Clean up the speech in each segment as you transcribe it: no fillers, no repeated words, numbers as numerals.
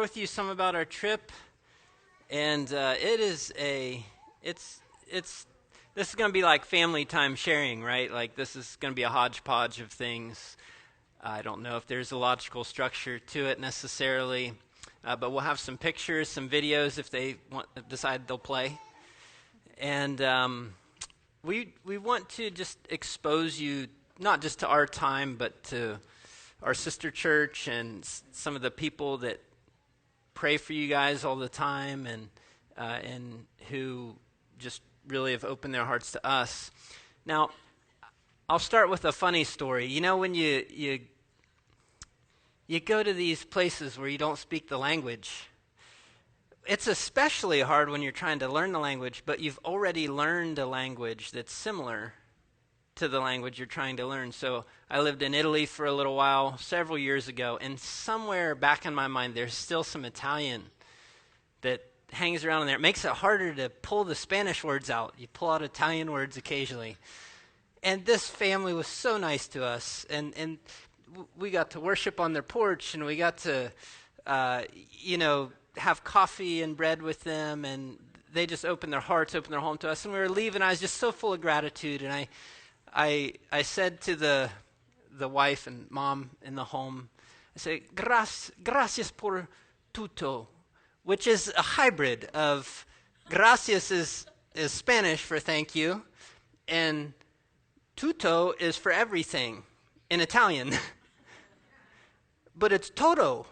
with you some about our trip, and this is going to be like family time sharing, right? Like this is going to be a hodgepodge of things. I don't know if there's a logical structure to it necessarily, but we'll have some pictures, some videos if they decide they'll play, and we want to just expose you not just to our time, but to our sister church and some of the people that pray for you guys all the time, and who just really have opened their hearts to us. Now, I'll start with a funny story. You know, when you go to these places where you don't speak the language, it's especially hard when you're trying to learn the language, but you've already learned a language that's similar to the language you're trying to learn. So I lived in Italy for a little while, several years ago, and somewhere back in my mind there's still some Italian that hangs around in there. It makes it harder to pull the Spanish words out. You pull out Italian words occasionally. And this family was so nice to us, and we got to worship on their porch, and we got to, have coffee and bread with them, and they just opened their hearts, opened their home to us. And we were leaving. I was just so full of gratitude, and I said to the wife and mom in the home, I say, gracias por tutto, which is a hybrid of gracias is Spanish for thank you, and tutto is for everything in Italian. But it's todo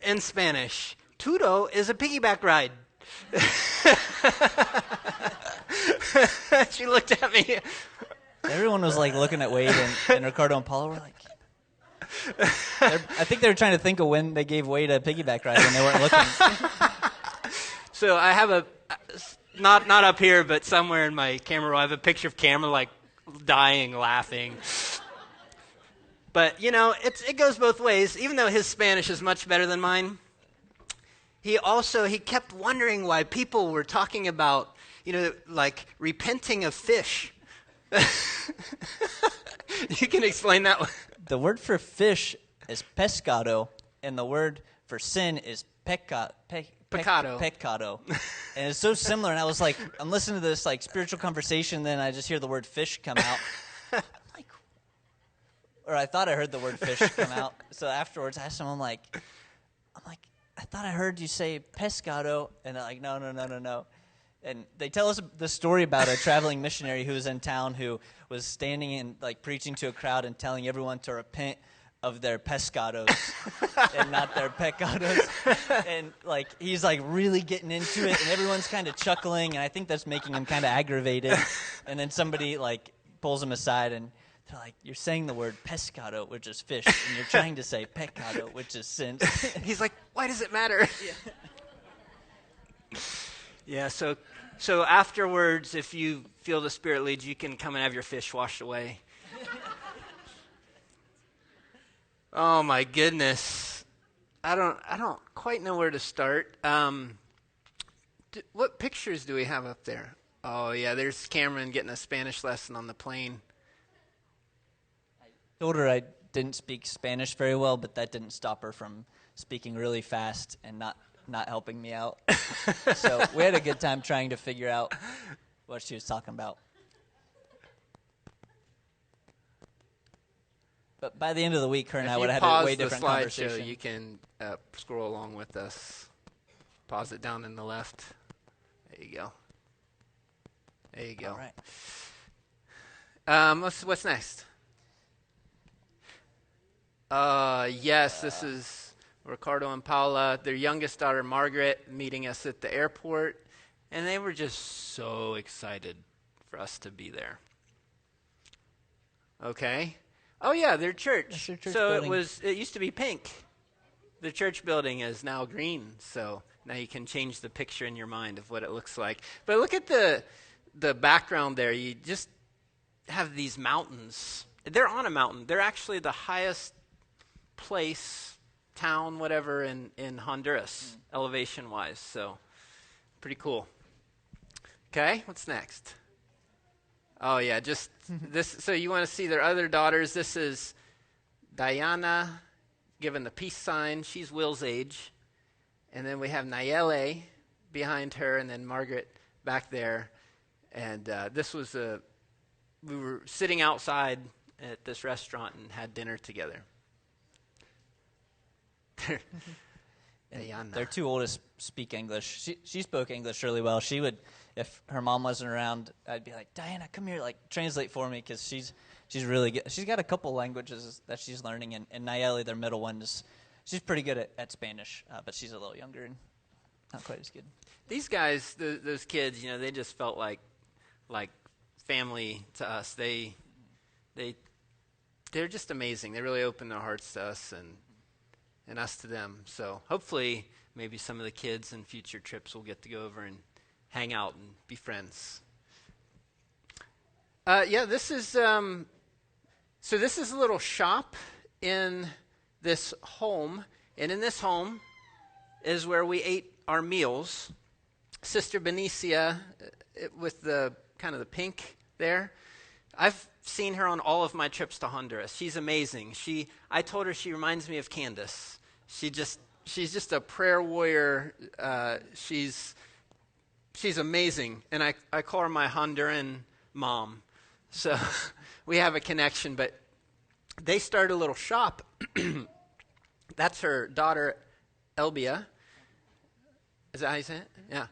in Spanish. Tutto is a piggyback ride. She looked at me. Everyone was like looking at Wade and Ricardo and Paola were like, I think they were trying to think of when they gave Wade a piggyback ride and they weren't looking. So I have not up here, but somewhere in my camera roll, I have a picture of Cameron like dying laughing. But, it goes both ways. Even though his Spanish is much better than mine, he kept wondering why people were talking about, like repenting of fish. You can explain that one. The word for fish is pescado, and the word for sin is pecado. And it's so similar, and I was like, I'm listening to this like spiritual conversation, then I just hear the word fish come out. Or I thought I heard the word fish come out. So afterwards, I asked him, I'm like, I thought I heard you say pescado. And they're like, no. And they tell us the story about a traveling missionary who was in town who was standing and like preaching to a crowd and telling everyone to repent of their pescados and not their pecados. And like he's like really getting into it, and everyone's kind of chuckling, and I think that's making him kind of aggravated. And then somebody like pulls him aside and they're like, you're saying the word pescado, which is fish, and you're trying to say pecado, which is sin. He's like, why does it matter? Yeah, so afterwards, if you feel the Spirit leads, you can come and have your fish washed away. Oh my goodness. I don't quite know where to start. What pictures do we have up there? Oh yeah, there's Cameron getting a Spanish lesson on the plane. I told her I didn't speak Spanish very well, but that didn't stop her from speaking really fast and not helping me out. So we had a good time trying to figure out what she was talking about. But by the end of the week, her and I would have had a way different conversation. If you pause the slideshow, you can scroll along with us. Pause it down in the left. There you go. There you go. All right. What's next? Yes, this is Ricardo and Paola, their youngest daughter, Margaret, meeting us at the airport. And they were just so excited for us to be there. Okay. Oh, yeah, their church. That's their church so building. It used to be pink. The church building is now green. So now you can change the picture in your mind of what it looks like. But look at the background there. You just have these mountains. They're on a mountain. They're actually the highest place, town, whatever, in Honduras, elevation-wise. So, pretty cool. Okay, what's next? Oh, yeah, just this. So you want to see their other daughters. This is Diana, given the peace sign. She's Will's age. And then we have Nayeli behind her, and then Margaret back there. And we were sitting outside at this restaurant and had dinner together. Their two oldest speak English. She spoke English really well. She would, if her mom wasn't around, I'd be like, Diana, come here, like translate for me, because she's really good. She's got a couple languages that she's learning, and Nayeli, their middle one, she's pretty good at Spanish, but she's a little younger and not quite as good. These guys, those kids, they just felt like family to us. They're just amazing. They really opened their hearts to us and us to them. So hopefully maybe some of the kids in future trips will get to go over and hang out and be friends. This is this is a little shop in this home, and in this home is where we ate our meals. Sister Benicia, with the kind of the pink there, I've seen her on all of my trips to Honduras. She's amazing. I told her she reminds me of Candace. She's just a prayer warrior. She's amazing, and I call her my Honduran mom. So we have a connection. But they started a little shop. That's her daughter, Elbia. Is that how you say it? Yeah.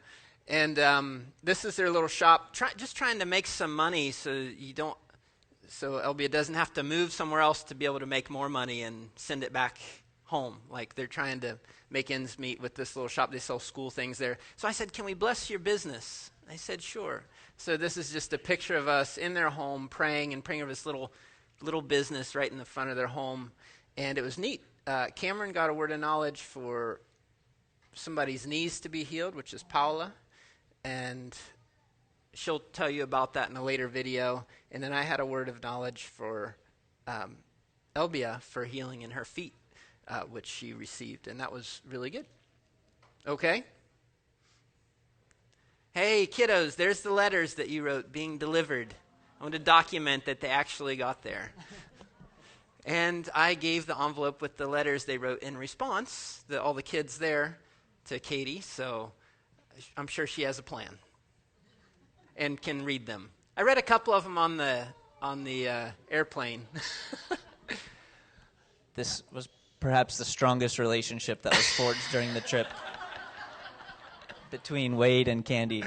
And this is their little shop, just trying to make some money so Elbia doesn't have to move somewhere else to be able to make more money and send it back home. Like, they're trying to make ends meet with this little shop. They sell school things there. So I said, can we bless your business? They said, sure. So this is just a picture of us in their home praying over this little business right in the front of their home. And it was neat. Cameron got a word of knowledge for somebody's knees to be healed, which is Paola. And she'll tell you about that in a later video. And then I had a word of knowledge for Elbia for healing in her feet, which she received. And that was really good. Okay? Hey, kiddos, there's the letters that you wrote being delivered. I want to document that they actually got there. And I gave the envelope with the letters they wrote in response, all the kids there, to Katie. So I'm sure she has a plan and can read them. I read a couple of them on the airplane. This was perhaps the strongest relationship that was forged during the trip between Wade and Candy.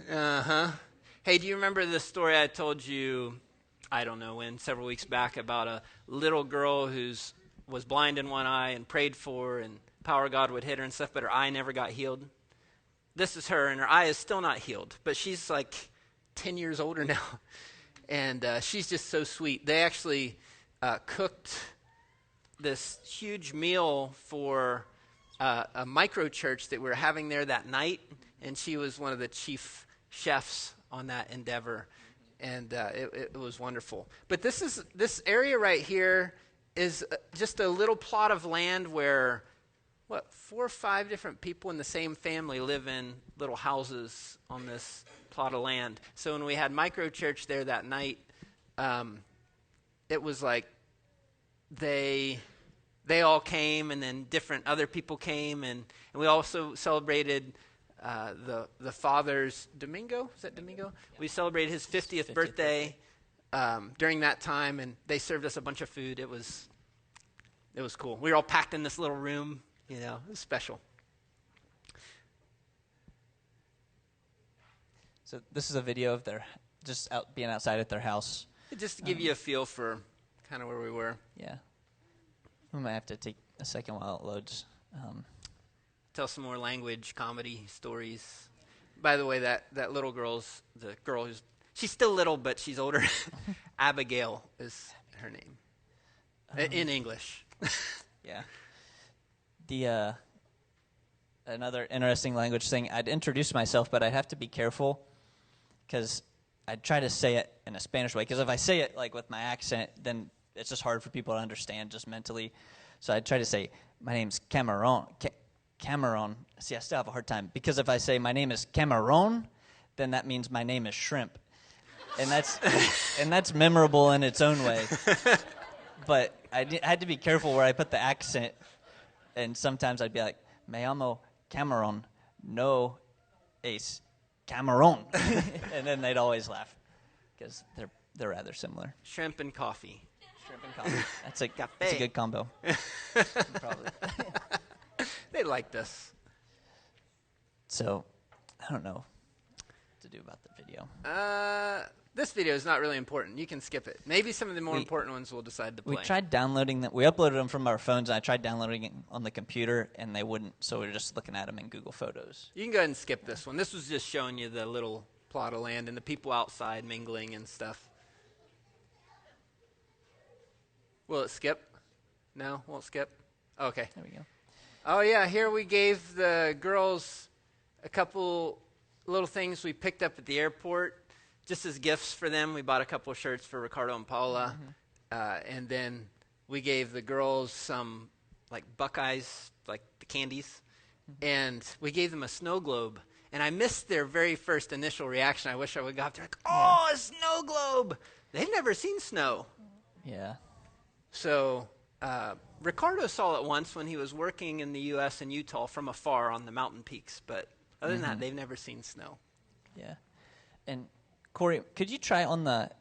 Uh-huh. Hey, do you remember the story I told you, I don't know when, several weeks back, about a little girl was blind in one eye and prayed for, and power of God would hit her and stuff, but her eye never got healed? This is her, and her eye is still not healed, but she's like 10 years older now, and she's just so sweet. They actually cooked this huge meal for a micro church that we were having there that night, and she was one of the chief chefs on that endeavor, and it was wonderful. But this area right here is just a little plot of land where 4 or 5 different people in the same family live in little houses on this plot of land. So when we had micro church there that night, it was like they all came, and then different other people came, and we also celebrated the father's Domingo. Is that Domingo? We celebrated his 50th birthday during that time, and they served us a bunch of food. It was cool. We were all packed in this little room. It was special. So this is a video of their just being outside at their house. Just to give you a feel for kind of where we were. Yeah. We might have to take a second while it loads. Tell some more language, comedy, stories. By the way, that little girl's the girl she's still little, but she's older. Abigail is her name in English. Yeah. Another interesting language thing. I'd introduce myself, but I'd have to be careful because I'd try to say it in a Spanish way. Because if I say it like with my accent, then it's just hard for people to understand just mentally. So I'd try to say, my name's Cameron. Cameron. See, I still have a hard time. Because if I say my name is Cameron, then that means my name is Shrimp. And that's memorable in its own way. But I had to be careful where I put the accent. And sometimes I'd be like, me llamo Cameron, no es Cameron. And then they'd always laugh because they're rather similar. Shrimp and coffee. Shrimp and coffee. That's a good combo. Probably. They like this. So, I don't know what to do about the video. This video is not really important. You can skip it. Maybe some of the more important ones we'll decide to play. We tried downloading them. We uploaded them from our phones, and I tried downloading it on the computer, and they wouldn't. So we were just looking at them in Google Photos. You can go ahead and skip this one. This was just showing you the little plot of land and the people outside mingling and stuff. Will it skip? No, won't skip? Okay. There we go. Oh, yeah, here we gave the girls a couple little things we picked up at the airport just as gifts for them. We bought a couple of shirts for Ricardo and Paola, and then we gave the girls some, like, Buckeyes, like the candies, and we gave them a snow globe. And I missed their very first initial reaction. I wish I would have got there, like, oh, a snow globe! They've never seen snow. Yeah. So Ricardo saw it once when he was working in the U.S. and Utah from afar on the mountain peaks. But other than that, they've never seen snow. Yeah. And Corey, could you try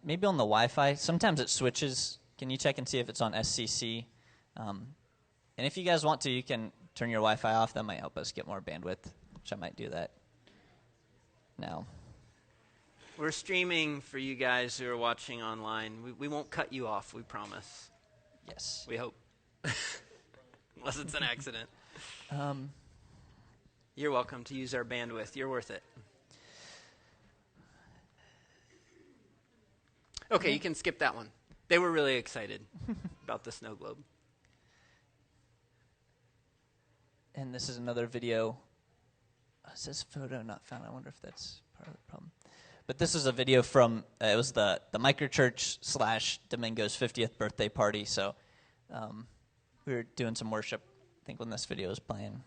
maybe on the Wi-Fi? Sometimes it switches. Can you check and see if it's on SCC? And if you guys want to, you can turn your Wi-Fi off. That might help us get more bandwidth, which I might do that now. We're streaming for you guys who are watching online. We won't cut you off, we promise. Yes. We hope. Unless it's an accident. You're welcome to use our bandwidth. You're worth it. Okay, you can skip that one. They were really excited about the snow globe. And this is another video. It says photo not found. I wonder if that's part of the problem. But this is a video from, it was the microchurch / Domingo's 50th birthday party. So we were doing some worship, I think, when this video was playing.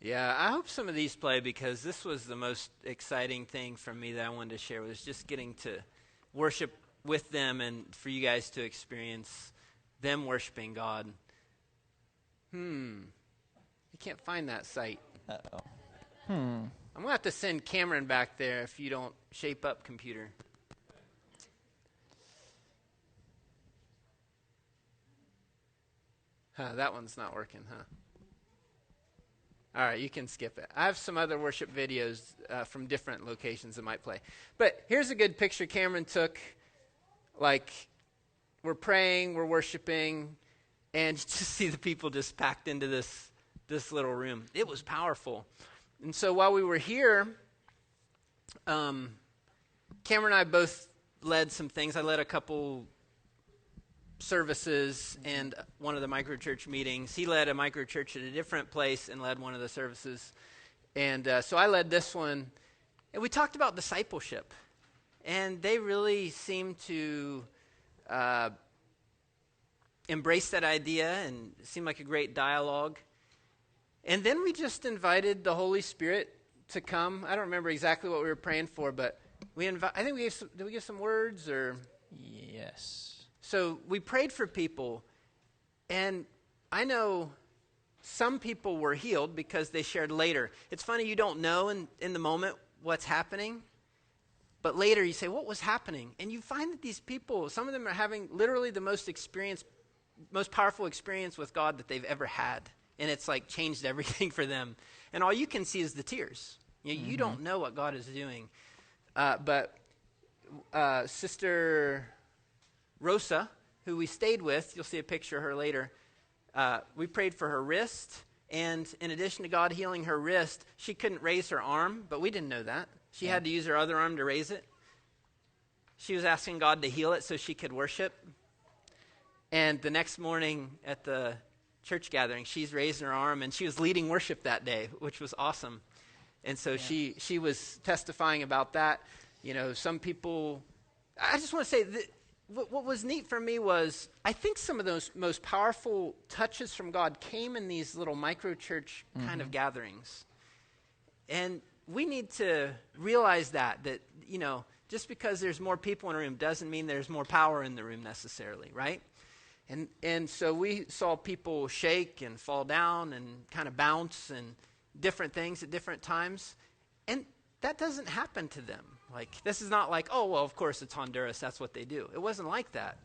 Yeah, I hope some of these play because this was the most exciting thing for me that I wanted to share was just getting to worship with them and for you guys to experience them worshiping God. You can't find that site. Uh-oh. I'm going to have to send Cameron back there if you don't shape up, computer. That one's not working, huh? All right, you can skip it. I have some other worship videos from different locations that might play. But here's a good picture Cameron took. Like, we're praying, we're worshiping, and you just see the people just packed into this little room. It was powerful. And so while we were here, Cameron and I both led some things. I led a couple services and one of the microchurch meetings. He led a microchurch at a different place and led one of the services. And so I led this one. And we talked about discipleship. And they really seemed to embrace that idea and it seemed like a great dialogue. And then we just invited the Holy Spirit to come. I don't remember exactly what we were praying for, but I think did we give some words or? Yes. So we prayed for people, and I know some people were healed because they shared later. It's funny, you don't know in the moment what's happening, but later you say, what was happening? And you find that these people, some of them are having literally the most powerful experience with God that they've ever had. And it's like changed everything for them. And all you can see is the tears. You don't know what God is doing. But Sister Rosa, who we stayed with, you'll see a picture of her later, we prayed for her wrist. And in addition to God healing her wrist, she couldn't raise her arm, but we didn't know that. She had to use her other arm to raise it. She was asking God to heal it so she could worship. And the next morning at the church gathering, she's raising her arm, and she was leading worship that day, which was awesome. And so she was testifying about that. You know, some people, I just want to say that what was neat for me was I think some of those most powerful touches from God came in these little micro-church kind of gatherings. And we need to realize that, you know, just because there's more people in a room doesn't mean there's more power in the room necessarily, right? And so we saw people shake and fall down and kind of bounce and different things at different times. And that doesn't happen to them. Like, this is not like, oh, well, of course it's Honduras, that's what they do. It wasn't like that.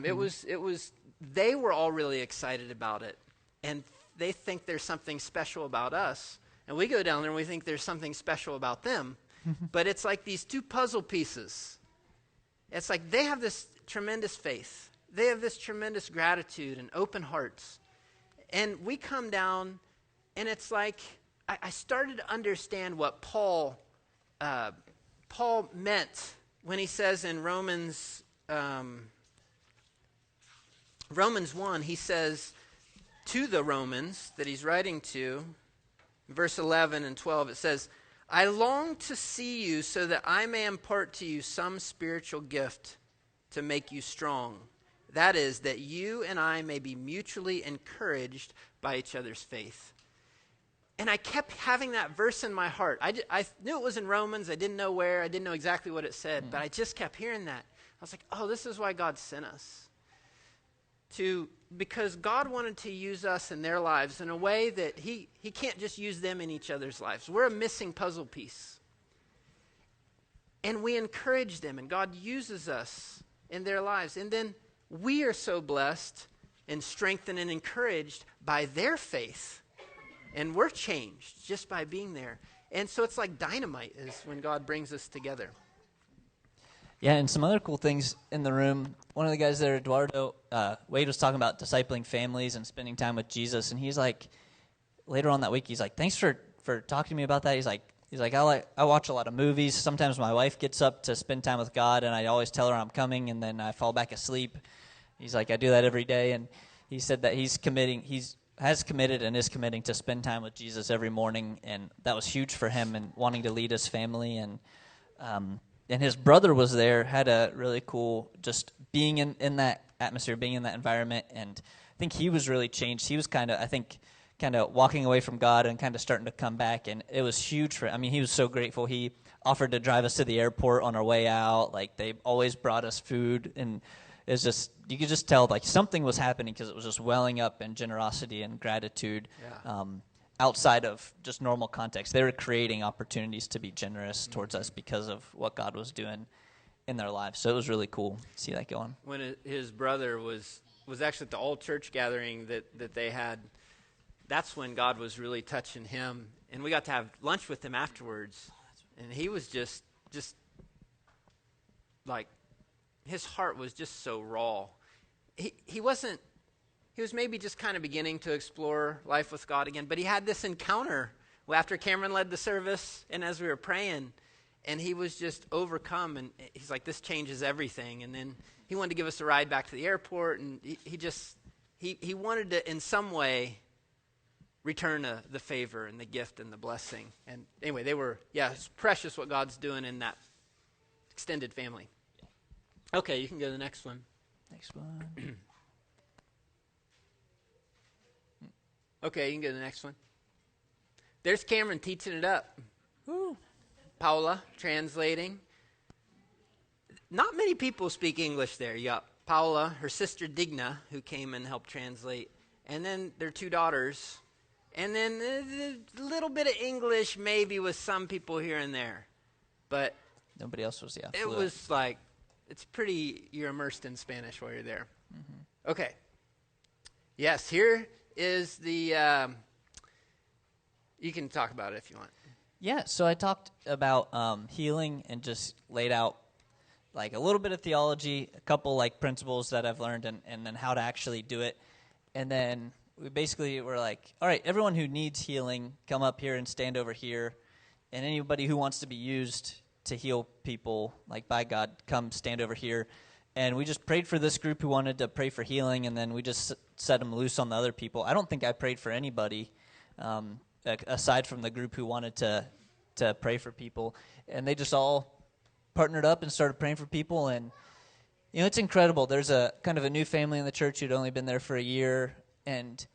It was, they were all really excited about it. And they think there's something special about us. And we go down there and we think there's something special about them. But it's like these two puzzle pieces. It's like they have this tremendous faith. They have this tremendous gratitude and open hearts. And we come down, and it's like I started to understand what Paul meant when he says in Romans 1, he says to the Romans that he's writing to, verse 11 and 12, it says, I long to see you so that I may impart to you some spiritual gift to make you strong. That is, that you and I may be mutually encouraged by each other's faith. And I kept having that verse in my heart. I knew it was in Romans. I didn't know where. I didn't know exactly what it said. But I just kept hearing that. I was like, oh, this is why God sent us. Because God wanted to use us in their lives in a way that he can't just use them in each other's lives. We're a missing puzzle piece. And we encourage them, and God uses us in their lives. And then we are so blessed and strengthened and encouraged by their faith. And we're changed just by being there. And so it's like dynamite is when God brings us together. Yeah, and some other cool things in the room. One of the guys there, Eduardo, Wade was talking about discipling families and spending time with Jesus. And he's like, later on that week, he's like, thanks for talking to me about that. He's like, I watch a lot of movies. Sometimes my wife gets up to spend time with God, and I always tell her I'm coming, and then I fall back asleep. He's like, I do that every day. And he said that has committed and is committing to spend time with Jesus every morning, and that was huge for him and wanting to lead his family. And his brother was there, had a really cool, just being in that atmosphere, being in that environment, and I think he was really changed. He was kind of walking away from God and kind of starting to come back, and it was huge for him. I mean, he was so grateful. He offered to drive us to the airport on our way out. Like, they always brought us food, and it's just, you could just tell like something was happening because it was just welling up in generosity and gratitude. Yeah. Outside of just normal context. They were creating opportunities to be generous towards us because of what God was doing in their lives. So it was really cool to see that going. When his brother was actually at the all-church gathering that they had, that's when God was really touching him. And we got to have lunch with him afterwards. And he was just like, his heart was just so raw. He was maybe just kind of beginning to explore life with God again, but he had this encounter after Cameron led the service and as we were praying, and he was just overcome, and he's like, this changes everything. And then he wanted to give us a ride back to the airport, and he wanted to, in some way, return the favor and the gift and the blessing. And anyway, it's precious what God's doing in that extended family. Okay, you can go to the next one. Next one. Okay, you can go to the next one. There's Cameron teaching it up. Woo. Paola translating. Not many people speak English there. You got Paola, her sister Digna, who came and helped translate, and then their two daughters, and then a little bit of English maybe with some people here and there. But nobody else was, It fluent. was like, you're immersed in Spanish while you're there. Mm-hmm. Okay. Yes, here is the, you can talk about it if you want. Yeah, so I talked about healing and just laid out like a little bit of theology, a couple like principles that I've learned, and then how to actually do it. And then we basically were like, all right, everyone who needs healing, come up here and stand over here. And anybody who wants to be used to heal people, like by God, come stand over here. And we just prayed for this group who wanted to pray for healing, and then we just set them loose on the other people. I don't think I prayed for anybody aside from the group who wanted to pray for people. And they just all partnered up and started praying for people. And, you know, it's incredible. There's a kind of a new family in the church who'd only been there for a year. And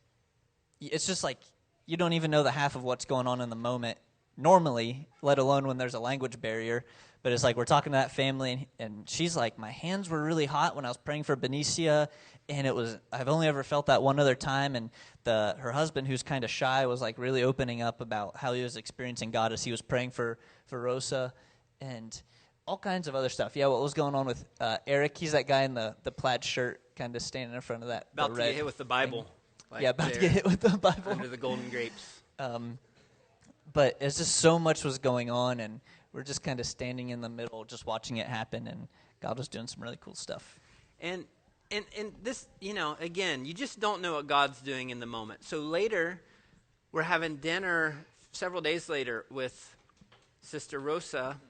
it's just like you don't even know the half of what's going on in the moment. normally, let alone when there's a language barrier. But it's like we're talking to that family, and she's like, my hands were really hot when I was praying for Benicia, and I've only ever felt that one other time. And her husband, who's kind of shy, was like really opening up about how he was experiencing God as he was praying for Rosa, and all kinds of other stuff. Yeah, what was going on with Eric? He's that guy in the plaid shirt, kind of standing in front of that. About to get hit with the Bible. Like yeah, about to get hit with the Bible. Under the golden grapes. But it's just so much was going on, and we're just kind of standing in the middle, just watching it happen, and God was doing some really cool stuff. And this, again, you just don't know what God's doing in the moment. So later, we're having dinner several days later with Sister Rosa,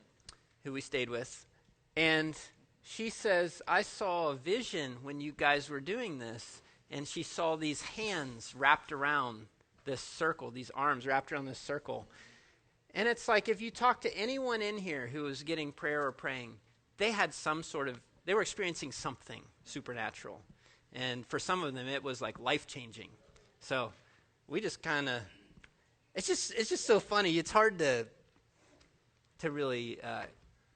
who we stayed with, and she says, I saw a vision when you guys were doing this, and she saw these hands wrapped around this circle, these arms wrapped around this circle. And it's like if you talk to anyone in here who was getting prayer or praying, they were experiencing something supernatural. And for some of them, it was like life-changing. So we just kind of, it's just so funny. It's hard to really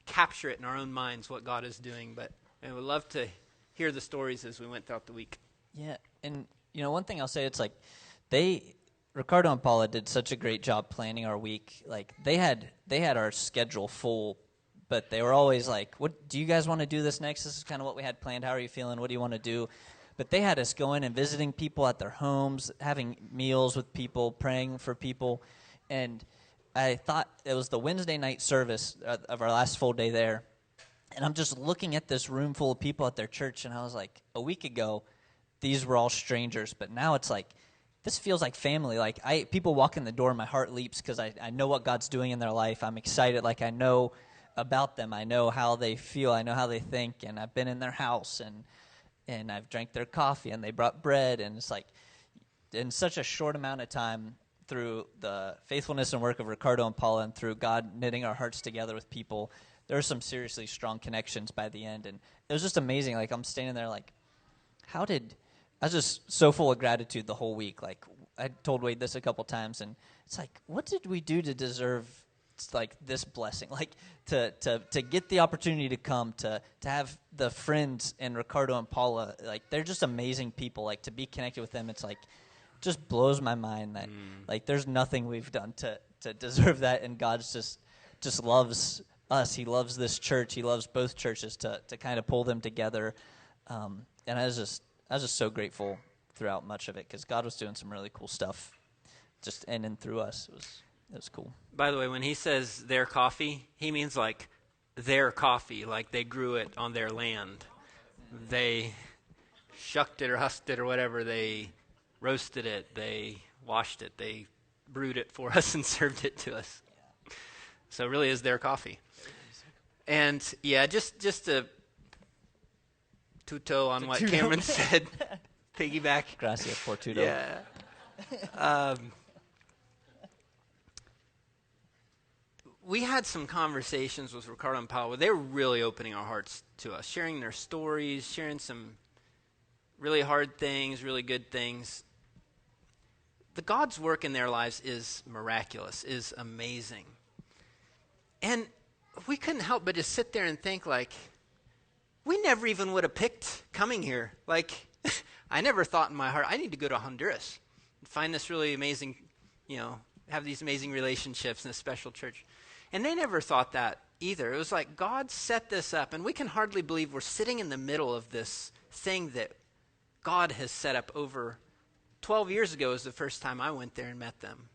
capture it in our own minds what God is doing. But I would love to hear the stories as we went throughout the week. Yeah, and one thing I'll say, it's like Ricardo and Paula did such a great job planning our week. Like they had our schedule full, but they were always like, "What do you guys want to do this next? This is kind of what we had planned. How are you feeling? What do you want to do?" But they had us going and visiting people at their homes, having meals with people, praying for people, and I thought it was the Wednesday night service of our last full day there, and I'm just looking at this room full of people at their church, and I was like, a week ago, these were all strangers, but now it's like, this feels like family. Like people walk in the door, my heart leaps because I know what God's doing in their life. I'm excited. Like I know about them. I know how they feel. I know how they think. And I've been in their house and I've drank their coffee and they brought bread. And it's like in such a short amount of time, through the faithfulness and work of Ricardo and Paula and through God knitting our hearts together with people, there were some seriously strong connections by the end. And it was just amazing. Like I'm standing there like, I was just so full of gratitude the whole week. Like I told Wade this a couple times, and it's like, what did we do to deserve like this blessing? Like to get the opportunity to come, to have the friends and Ricardo and Paula, like they're just amazing people. Like to be connected with them, it's like just blows my mind that like there's nothing we've done to deserve that, and God's just loves us. He loves this church. He loves both churches to kind of pull them together, and I was just so grateful throughout much of it because God was doing some really cool stuff just in and through us. It was cool. By the way, when he says their coffee, he means like their coffee, like they grew it on their land. They shucked it or husked it or whatever. They roasted it. They washed it. They brewed it for us and served it to us. So it really is their coffee. And yeah, just to tuto on what Cameron said, piggyback. Gracias por tuto. Yeah. We had some conversations with Ricardo and Paola. They were really opening our hearts to us, sharing their stories, sharing some really hard things, really good things. The God's work in their lives is miraculous, is amazing. And we couldn't help but just sit there and think like, we never even would have picked coming here. Like, I never thought in my heart, I need to go to Honduras and find this really amazing, have these amazing relationships in a special church. And they never thought that either. It was like God set this up, and we can hardly believe we're sitting in the middle of this thing that God has set up over 12 years ago was the first time I went there and met them.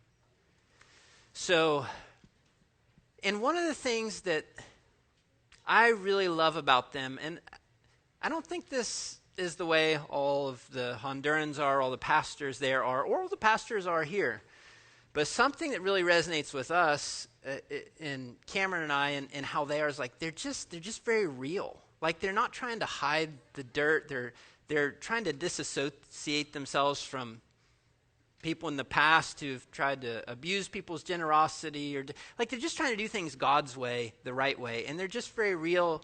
So, and one of the things that I really love about them, and I don't think this is the way all of the Hondurans are, all the pastors there are, or all the pastors are here. But something that really resonates with us, and Cameron and I, and how they are, is like they're just very real. Like they're not trying to hide the dirt. They're trying to disassociate themselves from people in the past who've tried to abuse people's generosity, or like they're just trying to do things God's way, the right way, and they're just very real,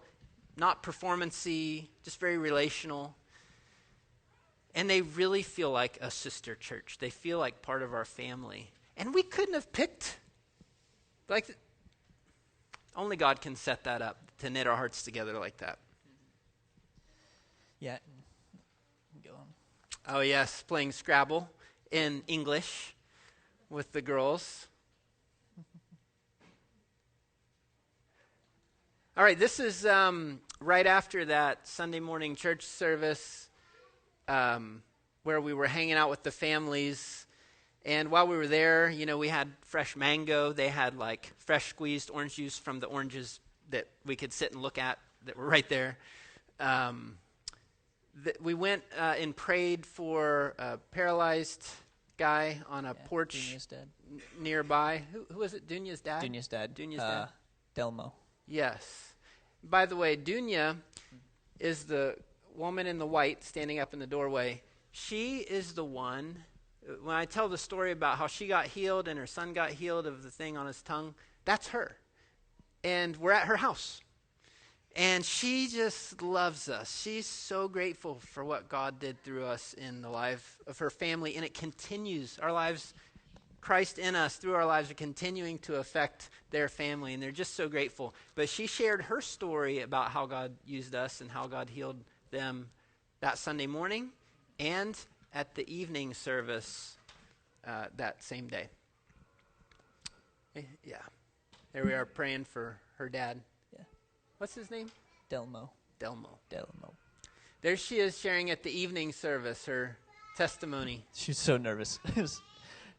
not performance-y, just very relational. And they really feel like a sister church. They feel like part of our family. And we couldn't have picked Like, only God can set that up, to knit our hearts together like that. Yeah. Go on. Oh, yes, playing Scrabble in English with the girls. All right, this is right after that Sunday morning church service where we were hanging out with the families. And while we were there, we had fresh mango. They had like fresh squeezed orange juice from the oranges that we could sit and look at that were right there. We went and prayed for a paralyzed guy on a porch nearby. Who was it? Dunya's dad? Dunya's dad. Dunya's dad? Delmo. Yes. By the way, Dunya is the woman in the white standing up in the doorway. She is the one, when I tell the story about how she got healed and her son got healed of the thing on his tongue, that's her. And we're at her house. And she just loves us. She's so grateful for what God did through us in the life of her family. And it continues. Our lives, Christ in us, through our lives, are continuing to affect their family. And they're just so grateful. But she shared her story about how God used us and how God healed them that Sunday morning and at the evening service that same day. Yeah. There we are praying for her dad. Yeah. What's his name? Delmo. There she is sharing at the evening service her testimony. She was so nervous.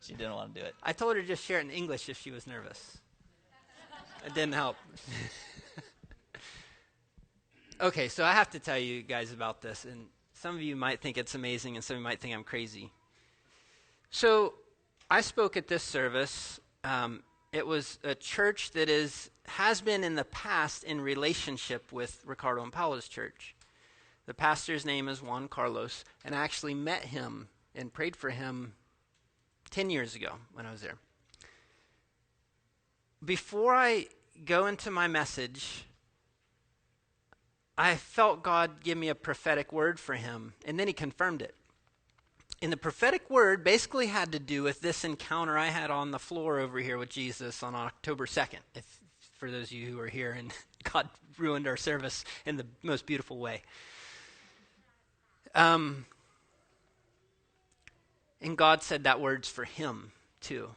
She didn't want to do it. I told her to just share it in English if she was nervous. It didn't help. Okay, so I have to tell you guys about this, and some of you might think it's amazing, and some of you might think I'm crazy. So I spoke at this service. It was a church that has been in the past in relationship with Ricardo and Paola's church. The pastor's name is Juan Carlos, and I actually met him and prayed for him 10 years ago when I was there. Before I go into my message, I felt God give me a prophetic word for him, and then he confirmed it. And the prophetic word basically had to do with this encounter I had on the floor over here with Jesus on October 2nd, for those of you who are here, and God ruined our service in the most beautiful way. And God said that word's for him, too.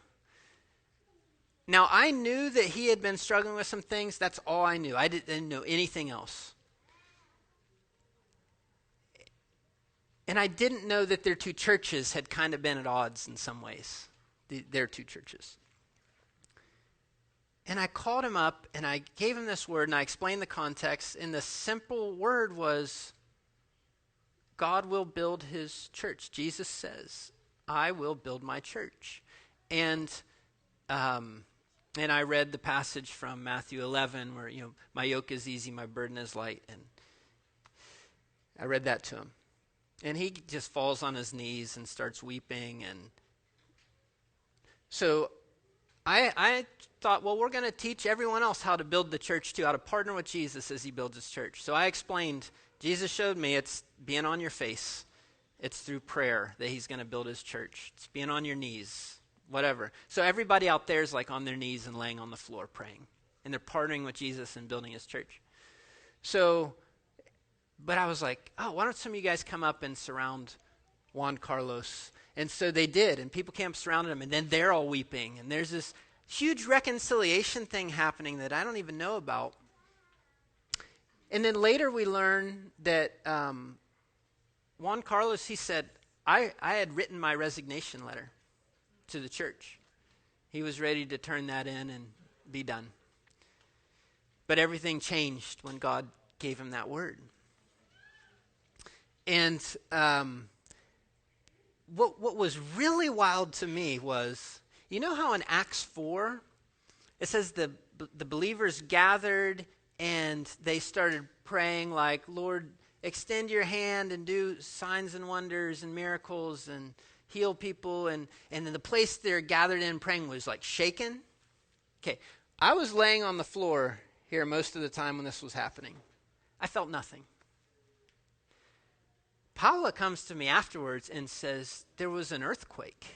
Now, I knew that he had been struggling with some things. That's all I knew. I didn't know anything else. And I didn't know that their two churches had kind of been at odds in some ways, their two churches. And I called him up, and I gave him this word, and I explained the context, and the simple word was, God will build his church. Jesus says, I will build my church. And I read the passage from Matthew 11 where, my yoke is easy, my burden is light. And I read that to him. And he just falls on his knees and starts weeping. And so I thought, well, we're going to teach everyone else how to build the church too, how to partner with Jesus as he builds his church. So I explained, Jesus showed me it's being on your face. It's through prayer that he's going to build his church. It's being on your knees, whatever. So everybody out there is like on their knees and laying on the floor praying. And they're partnering with Jesus and building his church. So, but I was like, why don't some of you guys come up and surround Juan Carlos? And so they did, and people came up surrounding him, and then they're all weeping. And there's this huge reconciliation thing happening that I don't even know about. And then later we learn that Juan Carlos, he said, I had written my resignation letter to the church. He was ready to turn that in and be done. But everything changed when God gave him that word. And what was really wild to me was, you know how in Acts 4, it says the believers gathered and they started praying like, Lord, extend your hand and do signs and wonders and miracles and heal people. And then the place they're gathered in praying was like shaken. Okay, I was laying on the floor here most of the time when this was happening. I felt nothing. Paola comes to me afterwards and says, there was an earthquake.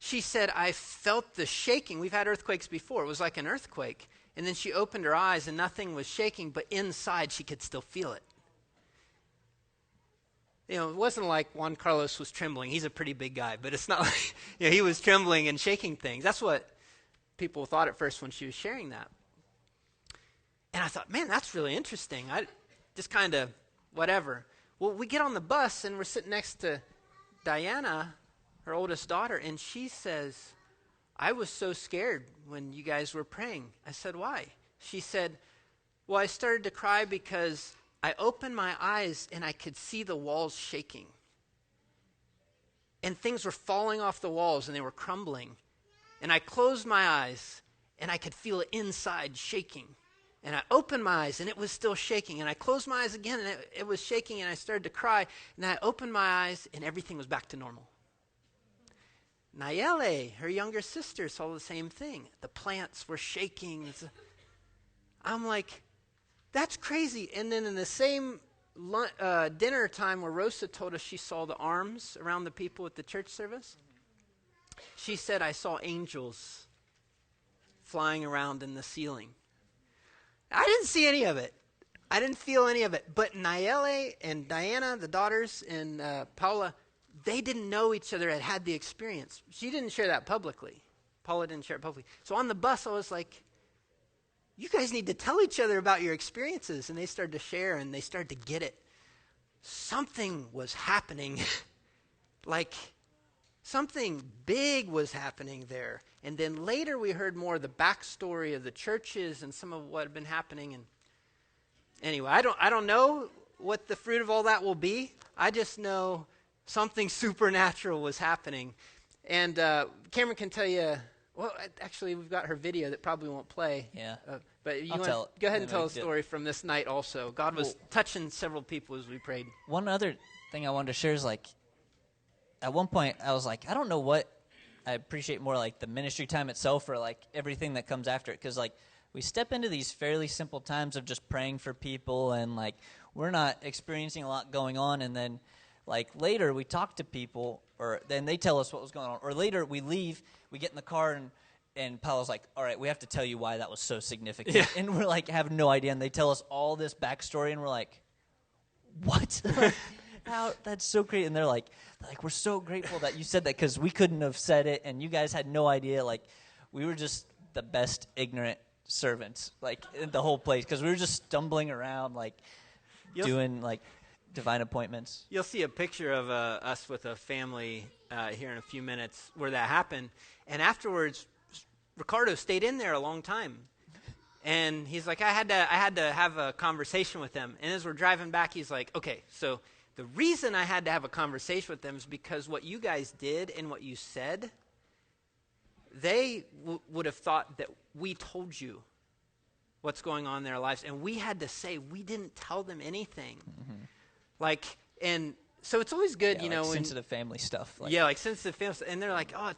she said, I felt the shaking. We've had earthquakes before. It was like an earthquake. And then she opened her eyes and nothing was shaking, but inside she could still feel it. You know, it wasn't like Juan Carlos was trembling. He's a pretty big guy, but it's not like, you know, he was trembling and shaking things. That's what people thought at first when she was sharing that. And I thought, man, that's really interesting. I just kind of whatever. Well, we get on the bus and we're sitting next to Diana, her oldest daughter, and she says, I was so scared when you guys were praying. I said, why? She said, well, I started to cry because I opened my eyes and I could see the walls shaking. And things were falling off the walls and they were crumbling. And I closed my eyes and I could feel it inside shaking. And I opened my eyes and it was still shaking. And I closed my eyes again and it was shaking and I started to cry. And then I opened my eyes and everything was back to normal. Nayeli, her younger sister, saw the same thing. The plants were shaking. I'm like, that's crazy. And then in the same dinner time where Rosa told us she saw the arms around the people at the church service, she said, I saw angels flying around in the ceiling. I didn't see any of it. I didn't feel any of it. But Nayeli and Diana, the daughters, and Paola, they didn't know each other, had the experience. She didn't share that publicly. Paula didn't share it publicly. So on the bus, I was like, you guys need to tell each other about your experiences. And they started to share, and they started to get it. Something was happening. Like, something big was happening there. And then later we heard more of the backstory of the churches and some of what had been happening. And anyway, I don't know what the fruit of all that will be. I just know something supernatural was happening. And Cameron can tell you, well, actually, we've got her video that probably won't play. Yeah. But you I'll tell it. go ahead and tell a story from this night also. God was touching several people as we prayed. One other thing I wanted to share is, like, at one point I was like, I don't know what I appreciate more, like the ministry time itself or like everything that comes after it. Because, like, we step into these fairly simple times of just praying for people and, like, we're not experiencing a lot going on. And then, like, later we talk to people, or then they tell us what was going on. Or later we leave, we get in the car, and Paolo's like, all right, we have to tell you why that was so significant. Yeah. And we're like, have no idea. And they tell us all this backstory, and we're like, what? How? That's so great. And they're like, we're so grateful that you said that because we couldn't have said it, and you guys had no idea. Like, we were just the best ignorant servants, like, in the whole place, because we were just stumbling around, like, doing, like, divine appointments. You'll see a picture of us with a family here in a few minutes where that happened. And afterwards, Ricardo stayed in there a long time. And he's like, I had to have a conversation with them. And as we're driving back, he's like, okay, so the reason I had to have a conversation with them is because what you guys did and what you said, they would have thought that we told you what's going on in their lives. And we had to say we didn't tell them anything. Mm-hmm. Like, and so it's always good, you know. Sensitive family stuff. Like sensitive family stuff. And they're like, oh,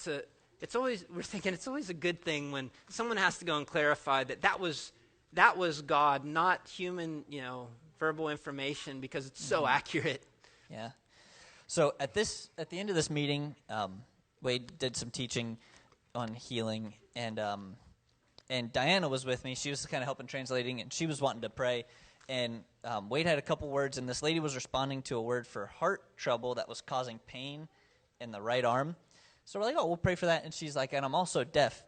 we're thinking it's always a good thing when someone has to go and clarify that was God, not human, you know, verbal information, because it's so accurate. Yeah. So at the end of this meeting, Wade did some teaching on healing, and Diana was with me. She was kind of helping translating, and she was wanting to pray. And Wade had a couple words, and this lady was responding to a word for heart trouble that was causing pain in the right arm. So we're like, oh, we'll pray for that. And she's like, and I'm also deaf.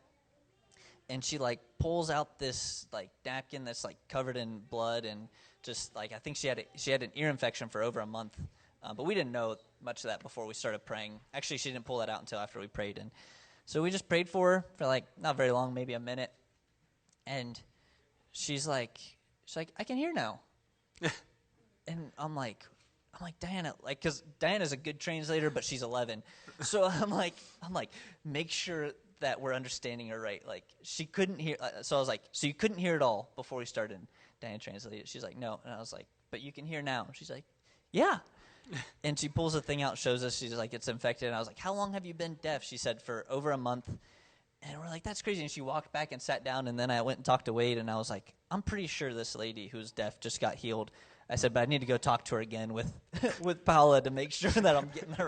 And she, like, pulls out this, like, napkin that's, like, covered in blood, and just, like, I think she had an ear infection for over a month. But we didn't know much of that before we started praying. Actually, she didn't pull that out until after we prayed. And so we just prayed for her for, like, not very long, maybe a minute. And she's like, I can hear now. And I'm like, Diana, like, because Diana's a good translator, but she's 11. So I'm like, make sure that we're understanding her right. Like, she couldn't hear. So I was like, so you couldn't hear it all before we started? Diana translated. She's like, no. And I was like, but you can hear now. She's like, yeah. And she pulls the thing out, shows us. She's like, it's infected. And I was like, how long have you been deaf? She said, for over a month. And we're like, that's crazy. And she walked back and sat down. And then I went and talked to Wade. And I was like, I'm pretty sure this lady who's deaf just got healed. I said, but I need to go talk to her again with Paola to make sure that I'm getting the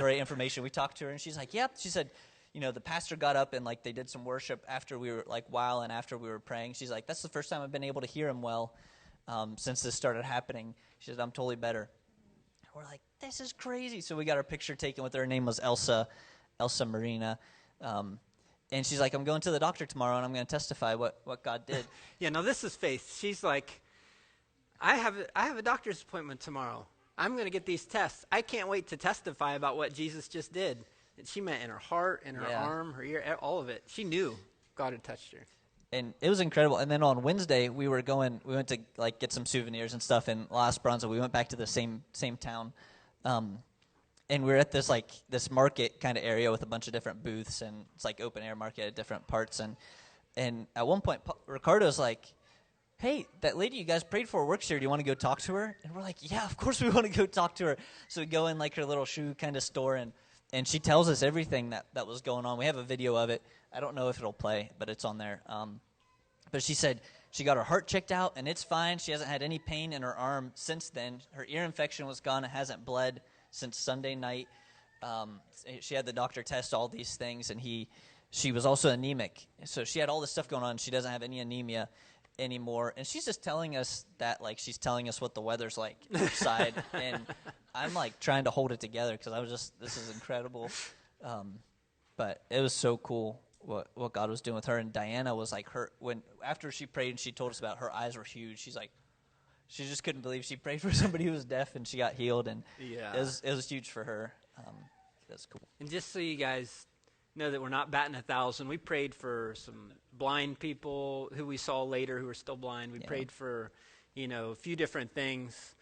right information. We talked to her, and she's like, yep. She said, the pastor got up and like they did some worship after we were after we were praying. She's like, that's the first time I've been able to hear him well since this started happening. She said, I'm totally better. We're like, this is crazy. So we got our picture taken with her. Her name was Elsa Marina. And she's like, I'm going to the doctor tomorrow, and I'm going to testify what God did. Yeah, no, this is faith. She's like, I have a doctor's appointment tomorrow. I'm going to get these tests. I can't wait to testify about what Jesus just did. And she meant in her heart, in her arm, her ear, all of it. She knew God had touched her. And it was incredible. And then on Wednesday, we went to like get some souvenirs and stuff in La Esperanza. We went back to the same town. And we were at this market kind of area with a bunch of different booths, and it's like open air market at different parts. And at one point, Ricardo's like, hey, that lady you guys prayed for works here. Do you want to go talk to her? And we're like, yeah, of course we want to go talk to her. So we go in like her little shoe kind of store, and she tells us everything that was going on. We have a video of it. I don't know if it'll play, but it's on there. But she said she got her heart checked out, and it's fine. She hasn't had any pain in her arm since then. Her ear infection was gone. It hasn't bled since Sunday night. She had the doctor test all these things, and she was also anemic. So she had all this stuff going on. She doesn't have any anemia anymore. And she's just telling us that, like, she's telling us what the weather's like outside. And I'm, like, trying to hold it together because this is incredible. But it was so cool what God was doing with her. And Diana was like, after she prayed and she told us about, her eyes were huge. She's like, she just couldn't believe she prayed for somebody who was deaf and she got healed, and it was huge for her. That's cool. And just so you guys know that we're not batting 1,000, we prayed for some blind people who we saw later who were still blind. We prayed for, a few different things,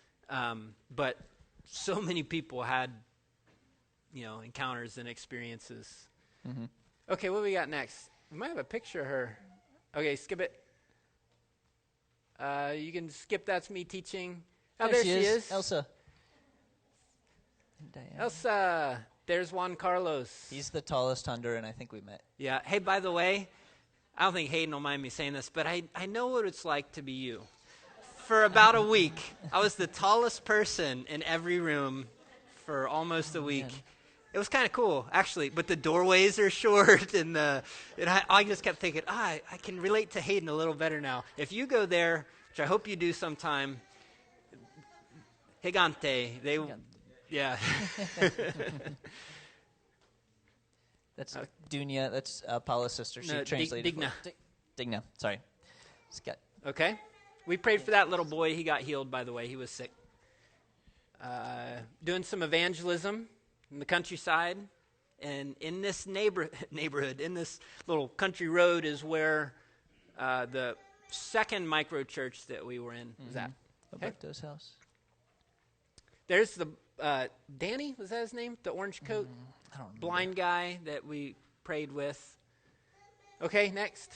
but so many people had, encounters and experiences. Mm-hmm. Okay, what do we got next? We might have a picture of her. Okay, skip it. You can skip that's me teaching. Oh, there she is. Elsa. Elsa. There's Juan Carlos. He's the tallest Honduran I think we met. Yeah. Hey, by the way, I don't think Hayden will mind me saying this, but I know what it's like to be you. For about a week, I was the tallest person in every room for almost a week. Man. It was kind of cool, actually, but the doorways are short, and I just kept thinking, I can relate to Hayden a little better now. If you go there, which I hope you do sometime, Gigante, yeah. That's Dunya, that's Paula's sister. She translated. Digna, sorry. Okay. We prayed for that little boy. He got healed, by the way. He was sick. Doing some evangelism in the countryside, and in this neighborhood, in this little country road is where the second micro church that we were in was at. Roberto's house. There's the Danny, was that his name? The orange coat? I don't remember. Blind guy that we prayed with. Okay, next.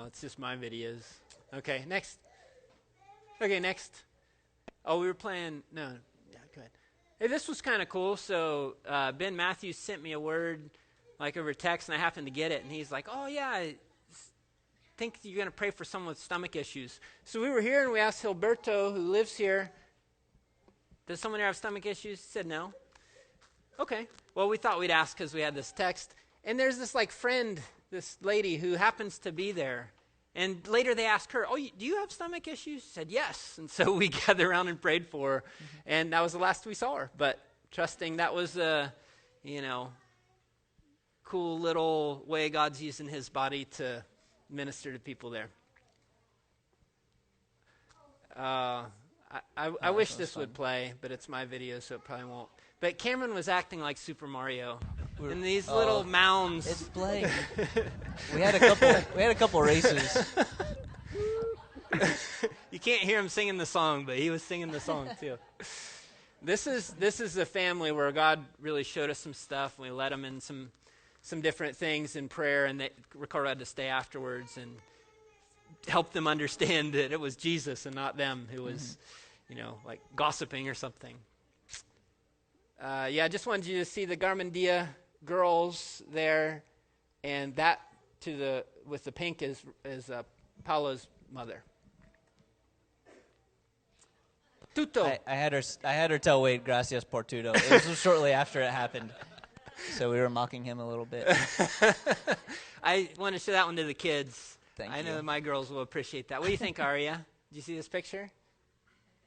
It's just my videos. Okay, next. Oh, we were playing. No, yeah, go ahead. Hey, this was kind of cool. So Ben Matthews sent me a word, like over text, and I happened to get it. And he's like, "Oh yeah, I think you're going to pray for someone with stomach issues." So we were here, and we asked Gilberto, who lives here, "Does someone here have stomach issues?" He said no. Okay. Well, we thought we'd ask because we had this text. And there's this friend, this lady who happens to be there. And later they asked her, "Oh, do you have stomach issues?" She said, "Yes." And so we gathered around and prayed for her. Mm-hmm. And that was the last we saw her. But trusting that was a, cool little way God's using his body to minister to people there. I wish this would play, but it's my video, so it probably won't. But Cameron was acting like Super Mario in these little mounds. It's playing. We had a couple races. You can't hear him singing the song, but he was singing the song too. This is a family where God really showed us some stuff. We led them in some different things in prayer, and Ricardo had to stay afterwards and help them understand that it was Jesus and not them who was, like gossiping or something. I just wanted you to see the Garmendia girls there, and that with the pink is Paola's mother. Tuto. I had her tell Wade gracias por tudo. It was shortly after it happened, so we were mocking him a little bit. I want to show that one to the kids. Thank I you. know that my girls will appreciate that. What do you think, Aria? Did you see this picture?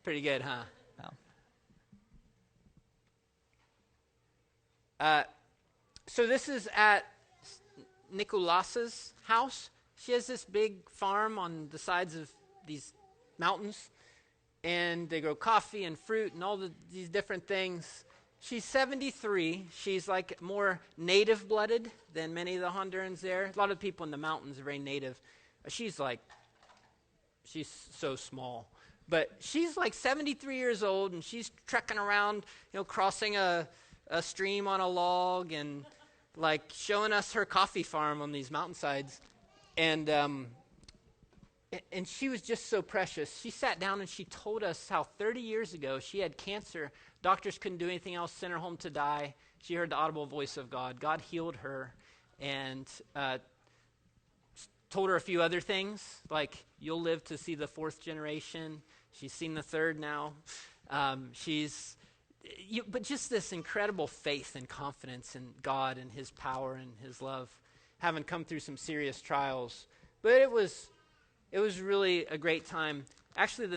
Pretty good, huh? Oh. So this is at Nicolas's house. She has this big farm on the sides of these mountains, and they grow coffee and fruit and all these different things. She's 73. She's like more native-blooded than many of the Hondurans there. A lot of people in the mountains are very native. She's so small. But she's like 73 years old, and she's trekking around, crossing a stream on a log and like showing us her coffee farm on these mountainsides. And she was just so precious. She sat down and she told us how 30 years ago she had cancer. Doctors couldn't do anything else, sent her home to die. She heard the audible voice of God. God healed her and told her a few other things, like you'll live to see the 4th generation. She's seen the 3rd now. But just this incredible faith and confidence in God and his power and his love, having come through some serious trials. But it was really a great time. Actually, the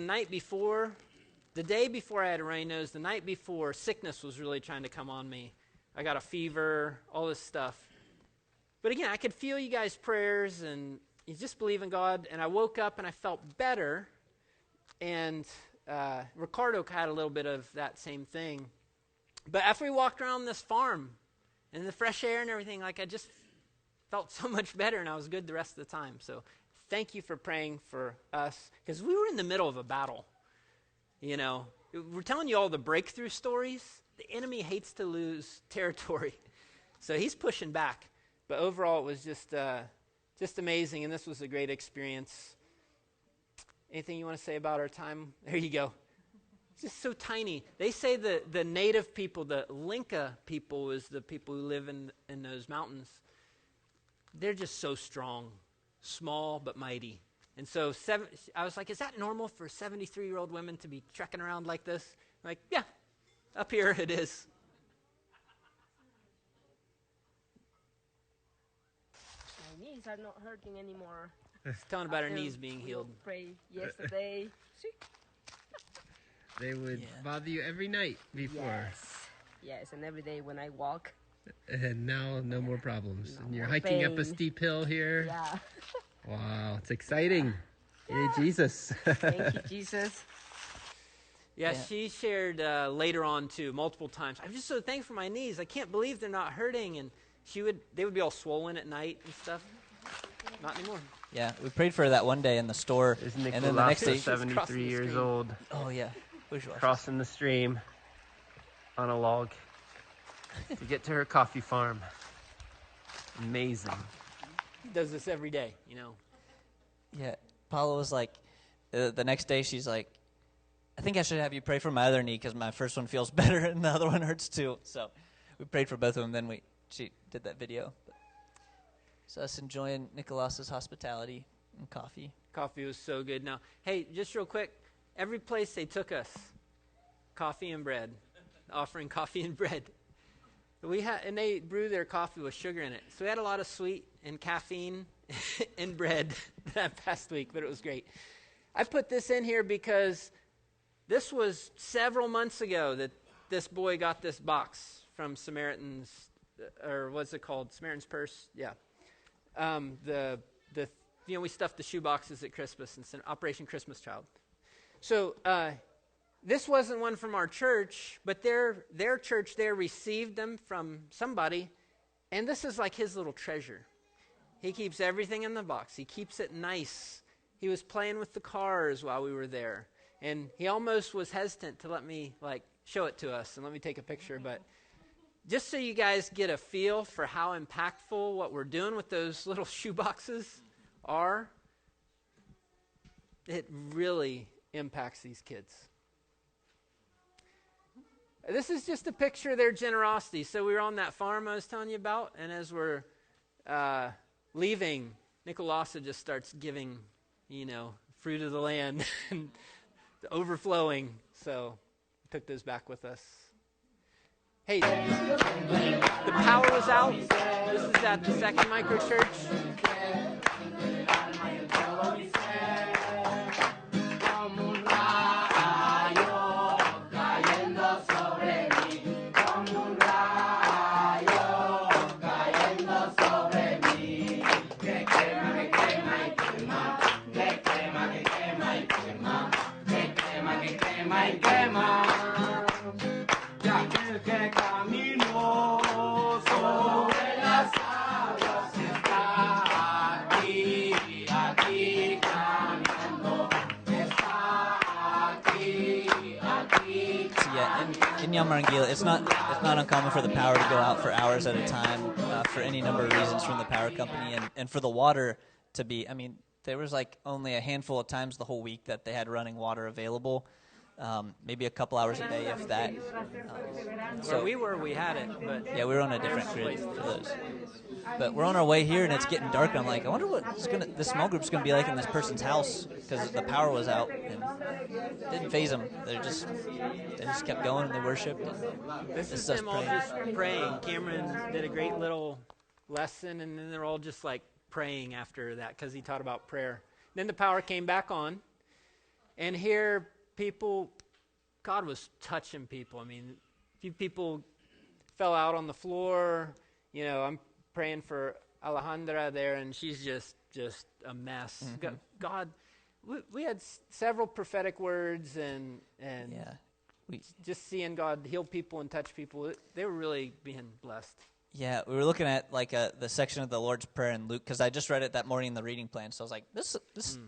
day before I had a runny nose, the night before, sickness was really trying to come on me. I got a fever, all this stuff. But again, I could feel you guys' prayers, and you just believe in God. And I woke up and I felt better. And Ricardo had a little bit of that same thing. But after we walked around this farm and the fresh air and everything, like I just felt so much better, and I was good the rest of the time. So thank you for praying for us, because we were in the middle of a battle. We're telling you all the breakthrough stories. The enemy hates to lose territory, so he's pushing back. But overall, it was just amazing, and this was a great experience. Anything you want to say about our time? There you go. It's just so tiny. They say the native people, the Linka people, is the people who live in those mountains. They're just so strong, small but mighty. And so I was like, is that normal for 73-year-old women to be trekking around like this? I'm like, yeah, up here it is. My knees are not hurting anymore. She's telling about her knees being healed. Pray yesterday. See? They would bother you every night before. Yes, and every day when I walk. And now no more problems. No and you're more hiking up a pain. steep hill here. Yeah. Wow, it's exciting. Yay, Jesus. Thank you, Jesus. Yeah, she shared later on too, multiple times. I'm just so thankful for my knees. I can't believe they're not hurting. And they would be all swollen at night and stuff. Not anymore. Yeah, we prayed for her that one day in the store, and then the next day, 73 years old, oh yeah, crossing the stream on a log to get to her coffee farm. Amazing. He does this every day, Yeah, Paula was like, the next day she's like, I think I should have you pray for my other knee because my first one feels better and the other one hurts too. So we prayed for both of them. Then she did that video. So us enjoying Nicolas's hospitality and coffee. Coffee was so good. Now, hey, just real quick, every place they took us, coffee and bread, offering coffee and bread. And they brew their coffee with sugar in it. So we had a lot of sweet and caffeine and bread that past week, but it was great. I put this in here because this was several months ago that this boy got this box from Samaritan's, or what's it called? Samaritan's Purse? Yeah. We stuffed the shoe boxes at Christmas, and Operation Christmas Child. So this wasn't one from our church, but their church there received them from somebody, and this is like his little treasure. He keeps everything in the box. He keeps it nice. He was playing with the cars while we were there, and he almost was hesitant to let me show it to us and let me take a picture, but just so you guys get a feel for how impactful what we're doing with those little shoe boxes are, it really impacts these kids. This is just a picture of their generosity. So we were on that farm I was telling you about, and as we're leaving, Nicolasa just starts giving, fruit of the land and overflowing. So we took those back with us. Hey, the power was out. This is at the second micro church. In Yamarangila, it's not uncommon for the power to go out for hours at a time for any number of reasons from the power company, and for the water to be. I mean, there was like only a handful of times the whole week that they had running water available, maybe a couple hours a day, if that. So we had it, but yeah, we were on a different grid for those. But we're on our way here, and it's getting dark. I'm like, I wonder what this small group's going to be like in this person's house, because the power was out, and it didn't faze them. They just kept going, and they worshipped. And this is them all just praying. Cameron did a great little lesson, and then they're all just like praying after that, because he taught about prayer. Then the power came back on, and here God was touching people. I mean, a few people fell out on the floor. I'm praying for Alejandra there, and she's just a mess. Mm-hmm. God, we had several prophetic words, and just seeing God heal people and touch people. They were really being blessed. Yeah, we were looking at like the section of the Lord's Prayer in Luke, because I just read it that morning in the reading plan. So I was like, this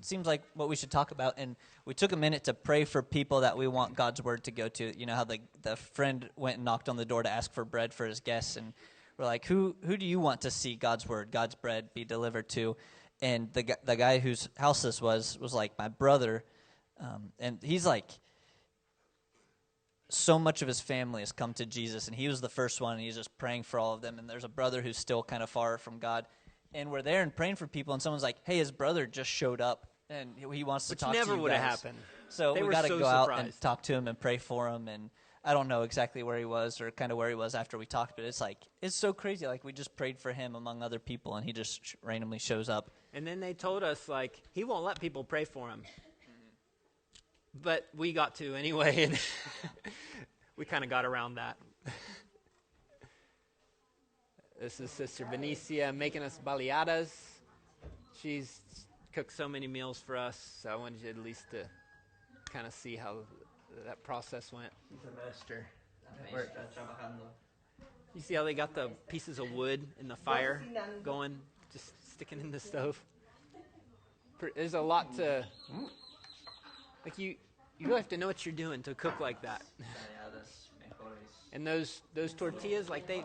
seems like what we should talk about. And we took a minute to pray for people that we want God's word to go to. You know how the friend went and knocked on the door to ask for bread for his guests, and we're like, who do you want to see God's word, God's bread be delivered to? And the guy whose house this was like my brother, and he's like, so much of his family has come to Jesus, and he was the first one, and he's just praying for all of them. And there's a brother who's still kind of far from God, and we're there and praying for people, and someone's like, hey, his brother just showed up, and he wants to talk to you guys. Which never would have happened. So we got to go out and talk to him and pray for him. And I don't know exactly where he was or kind of where he was after we talked, but it's so crazy. Like, we just prayed for him among other people, and he just randomly shows up. And then they told us, like, he won't let people pray for him. But we got to anyway, and we kind of got around that. This is Sister Benicia making us baleadas. She's cooked so many meals for us, so I wanted you at least to kind of see how that process went. He's a master. You see how they got the pieces of wood in the fire going, just sticking in the stove? There's a lot to... Like, you really have to know what you're doing to cook like that. And those tortillas, like, they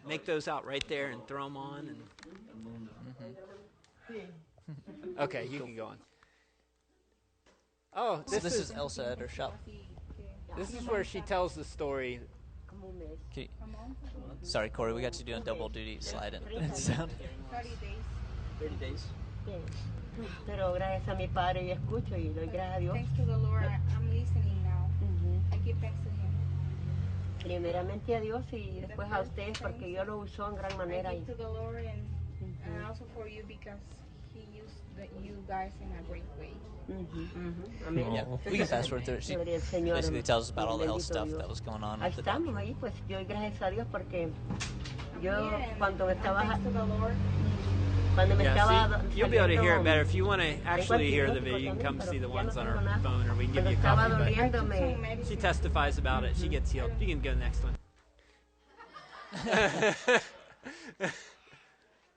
make those out right there and throw them on. And okay, you can go on. Oh, this is Elsa at her shop. This is where she tells the story. Sorry, Corey, we got you doing double duty. Slide in. Sound. 30 days. Pero gracias a mi Padre yo escucho y doy gracias a Dios. Thanks to the Lord, I'm listening now. I give thanks to Him. Primeramente a Dios y después a ustedes porque Dios lo usó en gran manera. I give to the Lord and also for you because He used you guys in a great way. Amén. Yeah, we can fast forward through it. She basically tells us about all the health stuff that was going on. Ahí estamos, ahí pues yo doy gracias a Dios porque yo cuando estaba... Thanks to the Lord. You'll be able to hear it better. If you want to actually hear the video, you can come see the ones on our phone, or we can give you a copy. But she testifies about it. She gets healed. You can go next one.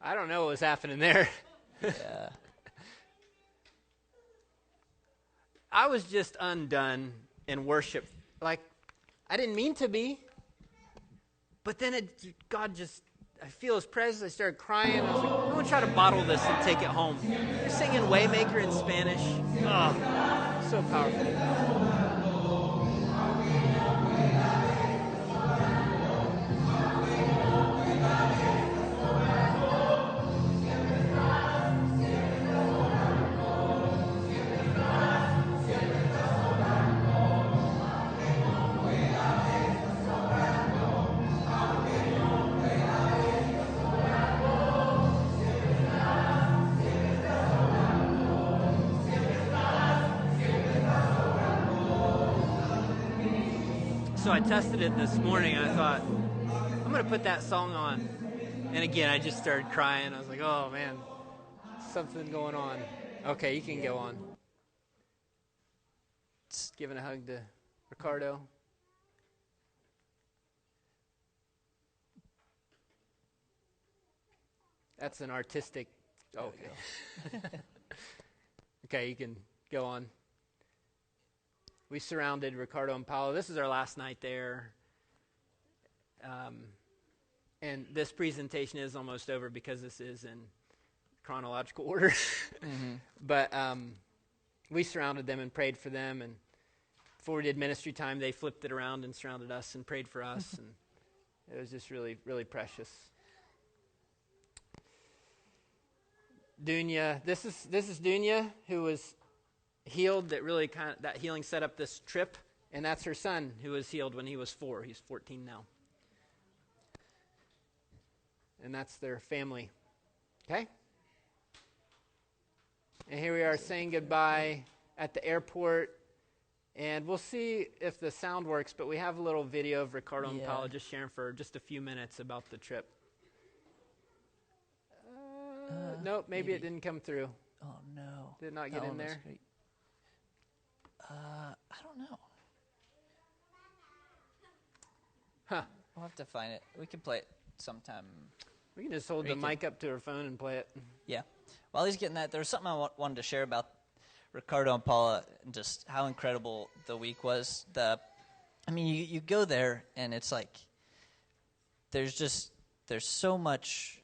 I don't know what was happening there. Yeah. I was just undone in worship. Like, I didn't mean to be. But then I feel His presence. I started crying. I was like, I'm going to try to bottle this and take it home. You're singing Waymaker in Spanish. Oh, so powerful. So I tested it this morning. I thought, I'm going to put that song on. And again, I just started crying. I was like, oh, man, something going on. Okay, you can go on. Just giving a hug to Ricardo. That's an artistic. Oh, okay. Okay, you can go on. We surrounded Ricardo and Paola. This is our last night there. And this presentation is almost over because this is in chronological order. Mm-hmm. But we surrounded them and prayed for them. And before we did ministry time, they flipped it around and surrounded us and prayed for us. And it was just really, really precious. Dunya, this is Dunya, who was healed. That healing set up this trip, and that's her son, who was healed when he was 4. He's 14 now, and that's their family. Okay, and here we are saying goodbye at the airport, and we'll see if the sound works. But we have a little video of Ricardo and Paola just sharing for just a few minutes about the trip. Nope, maybe it didn't come through. Oh, no. Did it not get in there? I don't know. Huh. We'll have to find it. We can play it sometime. We can just hold the mic up to her phone and play it. Yeah. While he's getting that, there was something I wanted to share about Ricardo and Paula and just how incredible the week was. You go there, and it's like there's so much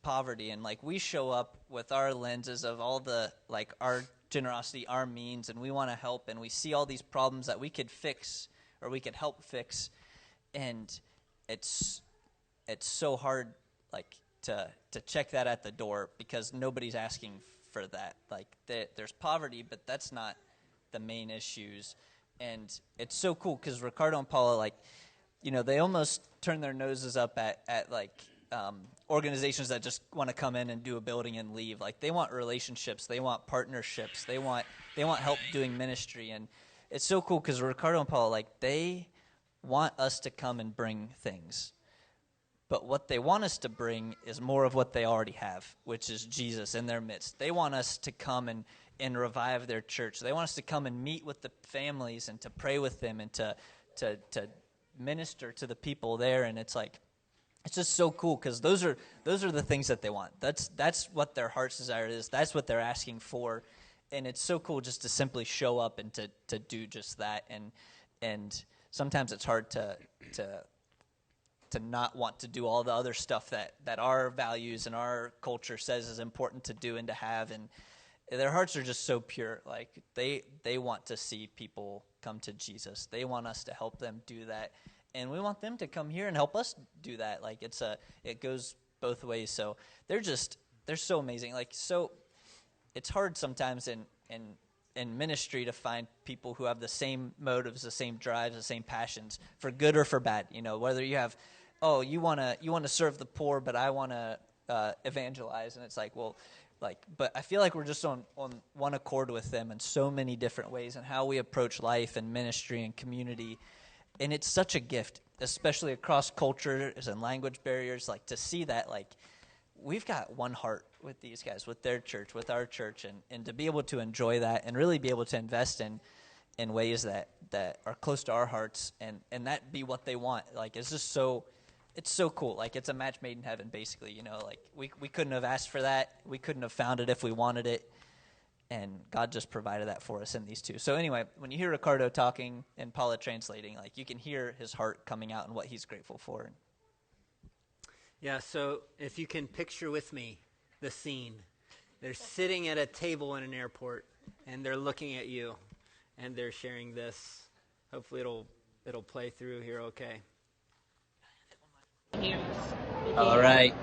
poverty, and like we show up with our lenses of all the like our generosity, our means, and we want to help, and we see all these problems that we could fix or we could help fix, and it's so hard like to check that at the door because nobody's asking for that. Like there's poverty, but that's not the main issues, and it's so cool because Ricardo and Paula, like, they almost turn their noses up at like organizations that just want to come in and do a building and leave. Like they want relationships, they want partnerships, they want help doing ministry, and it's so cool because Ricardo and Paula, like, they want us to come and bring things, but what they want us to bring is more of what they already have, which is Jesus in their midst. They want us to come and revive their church. They want us to come and meet with the families and to pray with them and to minister to the people there, and it's like, it's just so cool because those are the things that they want. That's what their heart's desire is. That's what they're asking for, and it's so cool just to simply show up and to do just that. And sometimes it's hard to not want to do all the other stuff that our values and our culture says is important to do and to have. And their hearts are just so pure. Like they want to see people come to Jesus. They want us to help them do that. And we want them to come here and help us do that. Like it goes both ways. So they're so amazing. Like, so it's hard sometimes in ministry to find people who have the same motives, the same drives, the same passions for good or for bad. Whether you have, you want to serve the poor, but I want to evangelize, and it's like, well, like, but I feel like we're just on one accord with them in so many different ways and how we approach life and ministry and community. And it's such a gift, especially across cultures and language barriers, like to see that, like, we've got one heart with these guys, with their church, with our church, and to be able to enjoy that and really be able to invest in ways that are close to our hearts and that be what they want. Like, it's just it's so cool. Like, it's a match made in heaven, basically, like we couldn't have asked for that. We couldn't have found it if we wanted it. And God just provided that for us in these two. So anyway, when you hear Ricardo talking and Paula translating, like, you can hear his heart coming out and what he's grateful for. Yeah, so if you can picture with me the scene. They're sitting at a table in an airport, and they're looking at you. and they're sharing this. Hopefully it'll play through here okay. All right.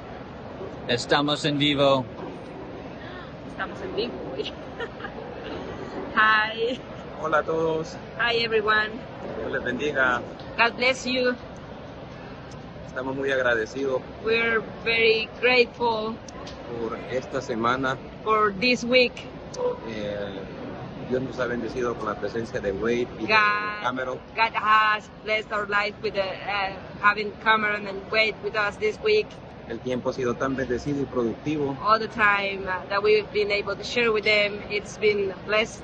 Estamos en vivo. Estamos en vivo. Hi. Hola a todos, Hi everyone. Dios les bendiga. God bless you. Estamos muy agradecidos We're very grateful por esta semana. for this week. Dios nos ha bendecido con la presencia de Wade y de Cameron. God has blessed our life with having Cameron and Wade with us this week. El tiempo ha sido tan bendecido y productivo. All the time that we've been able to share with them, it's been blessed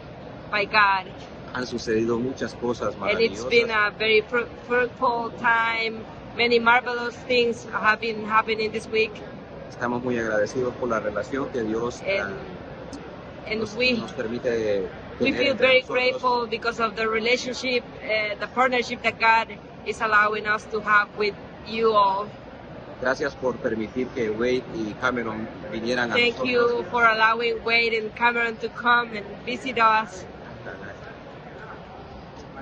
by God. Han sucedido muchas cosas And it's been maravillosas. a very fruitful time. Many marvelous things have been happening this week. Estamos muy agradecidos por la relación que Dios And nos we permite tener feel entre very nosotros. grateful because of the relationship, the partnership that God is allowing us to have with you all. Gracias por permitir que Wade y Cameron vinieran a Thank nosotros. you for allowing Wade and Cameron to come and visit us.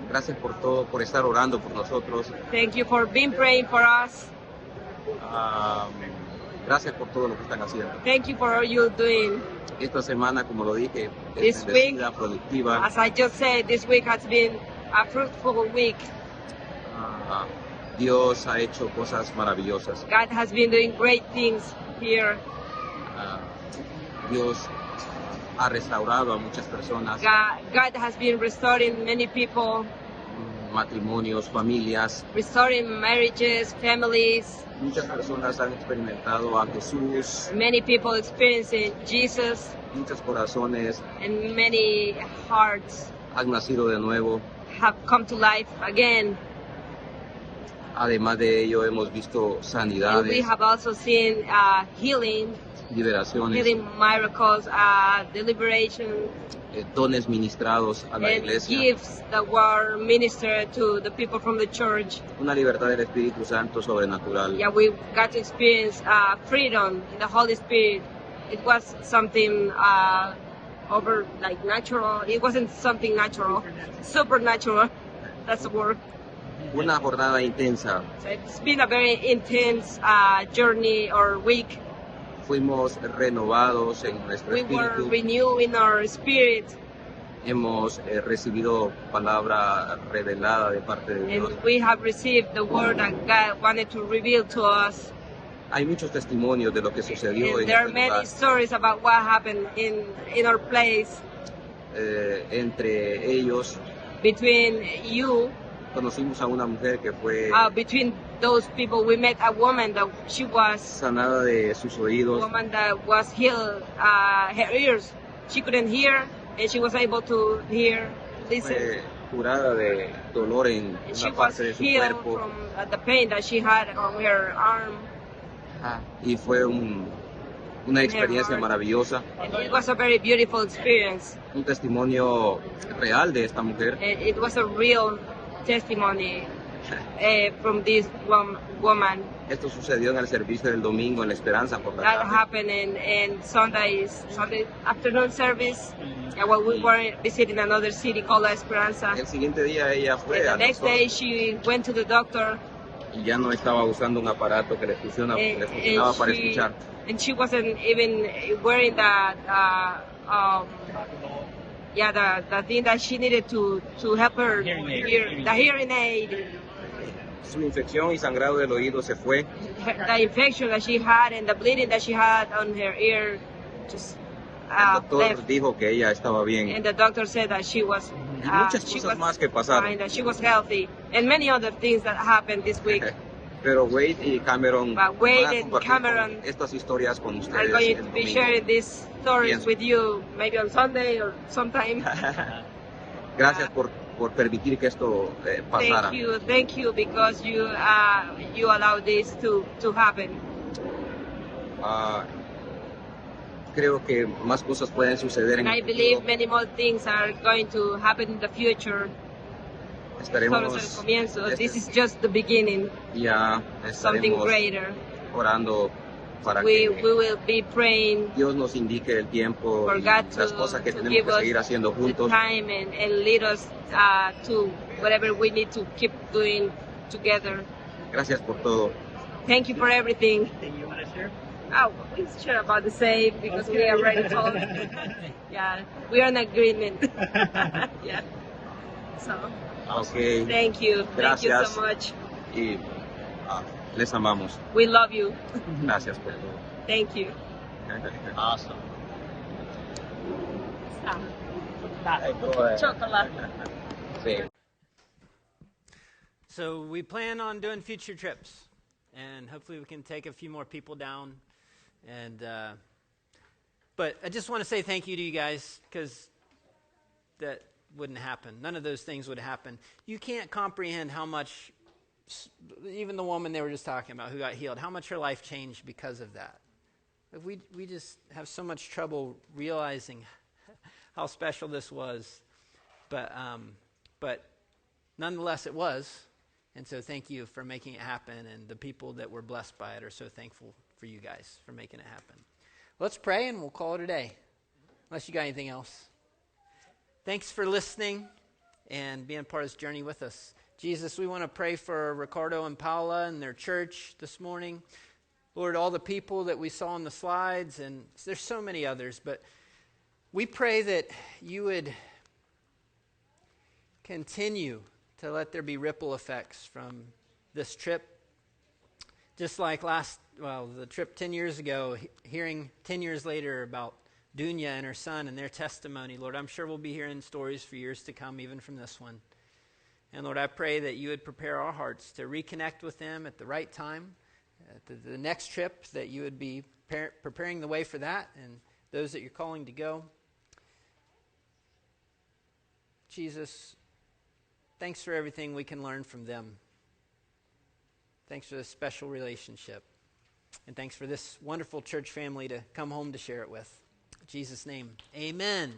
Gracias por todo, por estar orando por nosotros. Thank you for being praying for us. Gracias por todo lo que están haciendo. Thank you for all you're doing. Esta semana, como lo dije, This es bendecida, productiva. As I just said, this week has been a fruitful week. Dios ha hecho cosas maravillosas. God has been doing great things here. Dios ha restaurado a muchas personas, God has been restoring many people, matrimonios, familias. restoring marriages, families. Muchas personas han experimentado a Jesús, Many people experiencing Jesus, muchos corazones and many hearts han nacido de nuevo. have come to life again. Además de ello, hemos visto And we sanidades, have also seen healing liberaciones, miracles, deliberation, dones ministrados a la and iglesia, gifts that were ministered to the people from the church. una libertad del Espíritu Santo sobrenatural. Yeah, we got to experience freedom in the Holy Spirit. It was something over like natural. It wasn't something natural, supernatural. That's the word. Una jornada intensa. So it's been a very intense journey or week. Fuimos renovados en nuestro We were espíritu. renewing our spirit, Hemos recibido palabra revelada de parte de Dios. and we have received the word that God wanted to reveal to us. Hay muchos testimonios de lo que sucedió And en there are este many lugar. stories about what happened in our place. Entre ellos, Between you, conocimos a una mujer que fue between those people, we met a woman that she was sanada de sus oídos. woman that was healed her ears. She couldn't hear, and she was able to hear, listen. Fue curada de dolor en And she una was parte de su healed cuerpo. from the pain that she had on her arm. Y fue una experiencia heart. maravillosa, And it was a very beautiful experience. un testimonio real de esta mujer. And it was a real testimony from this woman. Esto sucedió en el servicio del domingo en La Esperanza por la That tarde. happened in Sunday afternoon service, while we were visiting another city called La Esperanza. El siguiente día ella And fue the a next day she went to the doctor, y ya no estaba usando un aparato que le funcionaba para escuchar. and she wasn't even wearing that the thing that she needed to help her hear, the hearing aid. Su infección y sangrado del oído se fue. The infection that she had and the bleeding that she had on her ear just El doctor left. dijo que ella estaba bien. And the doctor said that she was Y muchas cosas más que pasaron. fine, that she was healthy, and many other things that happened this week. Pero Wade y Cameron But Wade van a and compartir Cameron estas historias con I'm ustedes going el to be domingo. sharing these stories Bien. with you maybe on Sunday or sometime. Gracias por permitir que esto pasara. Thank you, because you allowed this to happen. Creo que más cosas pueden suceder en And I el believe futuro. many more things are going to happen in the future. Solo es el comienzo. This is just the beginning. Ya Something estaremos greater. orando para we que will be praying Dios nos indique el tiempo for y God las cosas que to tenemos give que us seguir haciendo the juntos. time and lead us to whatever we need to keep doing together. Gracias por todo. Thank you for everything. Anything you want to share? Oh, we share about the same because we already talked. Yeah, we are in agreement. Yeah. So, Ok, thank you. Thank you Gracias. so much. y les amamos. We love you. Gracias por todo. Thank you. Awesome. Chocolate. Sí. So we plan on doing future trips, and hopefully we can take a few more people down. And but I just want to say thank you to you guys, because that wouldn't happen. None of those things would happen. You can't comprehend how much, even the woman they were just talking about who got healed, how much her life changed because of that. We just have so much trouble realizing how special this was, but nonetheless it was. And so thank you for making it happen, and the people that were blessed by it are so thankful for you guys for making it happen. Let's pray and we'll call it a day, unless you got anything else. Thanks for listening and being part of this journey with us. Jesus, we want to pray for Ricardo and Paola and their church this morning. Lord, all the people that we saw on the slides, and there's so many others, but we pray that you would continue to let there be ripple effects from this trip. Just like the trip 10 years ago, hearing 10 years later about Dunya and her son and their testimony, Lord, I'm sure we'll be hearing stories for years to come, even from this one. And Lord, I pray that you would prepare our hearts to reconnect with them at the right time, at the next trip, that you would be preparing the way for that, and those that you're calling to go. Jesus, thanks for everything we can learn from them. Thanks for this special relationship. And thanks for this wonderful church family to come home to share it with. In Jesus' name, amen.